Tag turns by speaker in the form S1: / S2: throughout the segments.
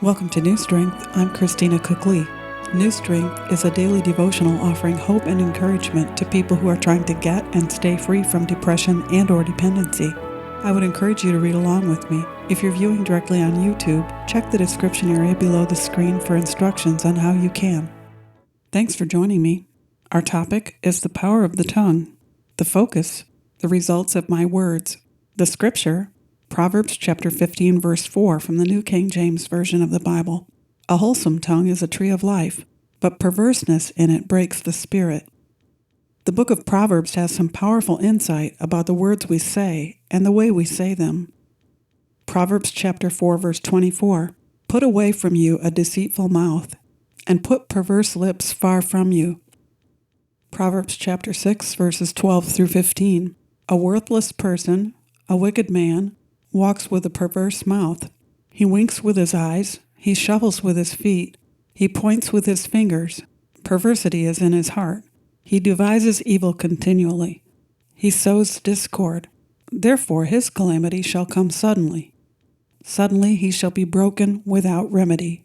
S1: Welcome to New Strength. I'm Christina Cook-Lee. New Strength is a daily devotional offering hope and encouragement to people who are trying to get and stay free from depression and or dependency. I would encourage you to read along with me. If you're viewing directly on YouTube, check the description area below the screen for instructions on how you can. Thanks for joining me. Our topic is the power of the tongue. The focus, the results of my words. The scripture, Proverbs chapter 15, verse 4 from the New King James Version of the Bible. A wholesome tongue is a tree of life, but perverseness in it breaks the spirit. The book of Proverbs has some powerful insight about the words we say and the way we say them. Proverbs chapter 4, verse 24. Put away from you a deceitful mouth, and put perverse lips far from you. Proverbs chapter 6, verses 12 through 15. A worthless person, a wicked man, walks with a perverse mouth. He winks with his eyes, he shuffles with his feet, he points with his fingers. Perversity is in his heart. He devises evil continually. He sows discord. Therefore his calamity shall come suddenly. Suddenly he shall be broken without remedy.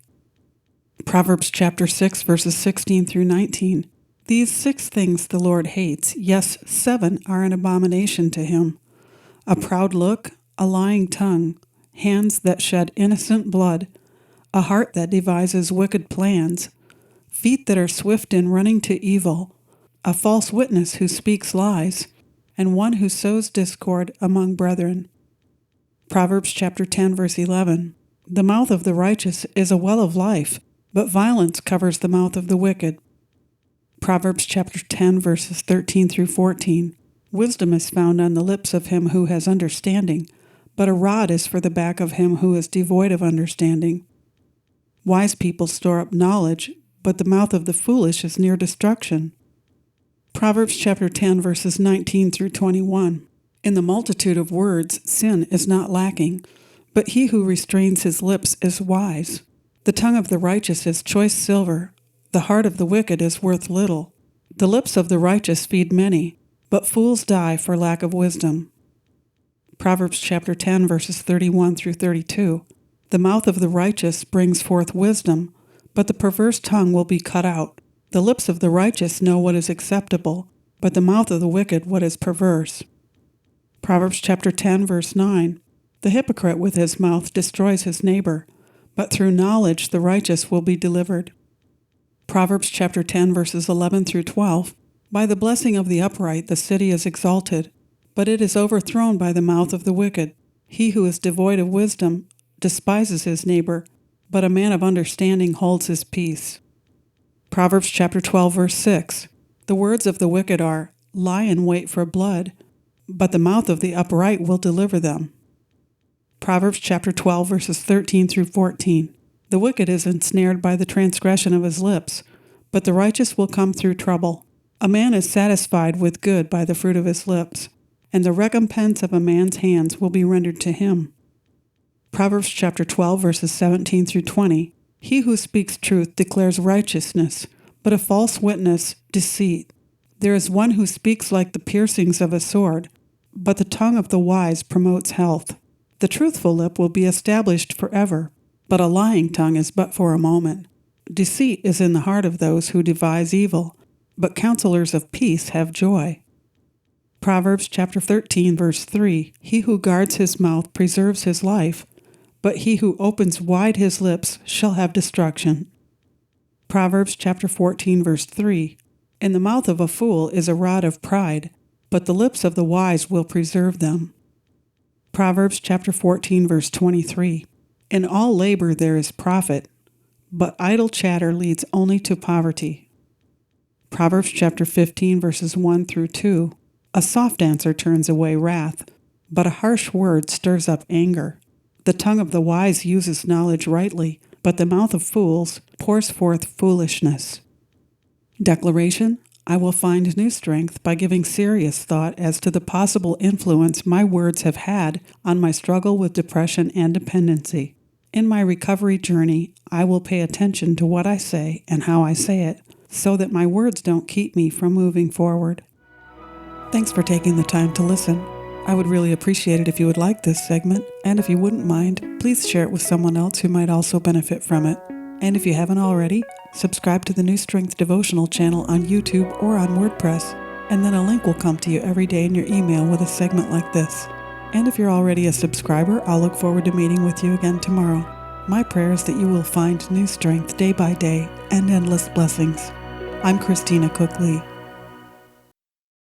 S1: Proverbs chapter 6, verses 16 through 19. These 6 things the Lord hates, yes, 7 are an abomination to him. A proud look, a lying tongue, hands that shed innocent blood, a heart that devises wicked plans, feet that are swift in running to evil, a false witness who speaks lies, and one who sows discord among brethren. Proverbs chapter 10, verse 11. The mouth of the righteous is a well of life, but violence covers the mouth of the wicked. Proverbs chapter 10, verses 13 through 14. Wisdom is found on the lips of him who has understanding, but a rod is for the back of him who is devoid of understanding. Wise people store up knowledge, but the mouth of the foolish is near destruction. Proverbs chapter 10, verses 19 through 21. In the multitude of words, sin is not lacking, but he who restrains his lips is wise. The tongue of the righteous is choice silver. The heart of the wicked is worth little. The lips of the righteous feed many, but fools die for lack of wisdom. Proverbs chapter 10, verses 31 through 32. The mouth of the righteous brings forth wisdom, but the perverse tongue will be cut out. The lips of the righteous know what is acceptable, but the mouth of the wicked what is perverse. Proverbs chapter 10, verse 9. The hypocrite with his mouth destroys his neighbor, but through knowledge the righteous will be delivered. Proverbs chapter 10, verses 11 through 12. By the blessing of the upright the city is exalted, but it is overthrown by the mouth of the wicked. He who is devoid of wisdom despises his neighbor, but a man of understanding holds his peace. Proverbs chapter 12, verse 6. The words of the wicked are, lie in wait for blood, but the mouth of the upright will deliver them. Proverbs chapter 12, verses 13 through 14. The wicked is ensnared by the transgression of his lips, but the righteous will come through trouble. A man is satisfied with good by the fruit of his lips, and the recompense of a man's hands will be rendered to him. Proverbs chapter 12, verses 17 through 20. He who speaks truth declares righteousness, but a false witness, deceit. There is one who speaks like the piercings of a sword, but the tongue of the wise promotes health. The truthful lip will be established forever, but a lying tongue is but for a moment. Deceit is in the heart of those who devise evil, but counselors of peace have joy. Proverbs chapter 13, verse 3. He who guards his mouth preserves his life, but he who opens wide his lips shall have destruction. Proverbs chapter 14, verse 3. In the mouth of a fool is a rod of pride, but the lips of the wise will preserve them. Proverbs chapter 14, verse 23. In all labor there is profit, but idle chatter leads only to poverty. Proverbs chapter 15, verses 1 through 2. A soft answer turns away wrath, but a harsh word stirs up anger. The tongue of the wise uses knowledge rightly, but the mouth of fools pours forth foolishness. Declaration: I will find new strength by giving serious thought as to the possible influence my words have had on my struggle with depression and dependency. In my recovery journey, I will pay attention to what I say and how I say it, so that my words don't keep me from moving forward. Thanks for taking the time to listen. I would really appreciate it if you would like this segment, and if you wouldn't mind, please share it with someone else who might also benefit from it. And if you haven't already, subscribe to the New Strength Devotional channel on YouTube or on WordPress, and then a link will come to you every day in your email with a segment like this. And if you're already a subscriber, I'll look forward to meeting with you again tomorrow. My prayer is that you will find new strength day by day and endless blessings. I'm Christina Cook Lee.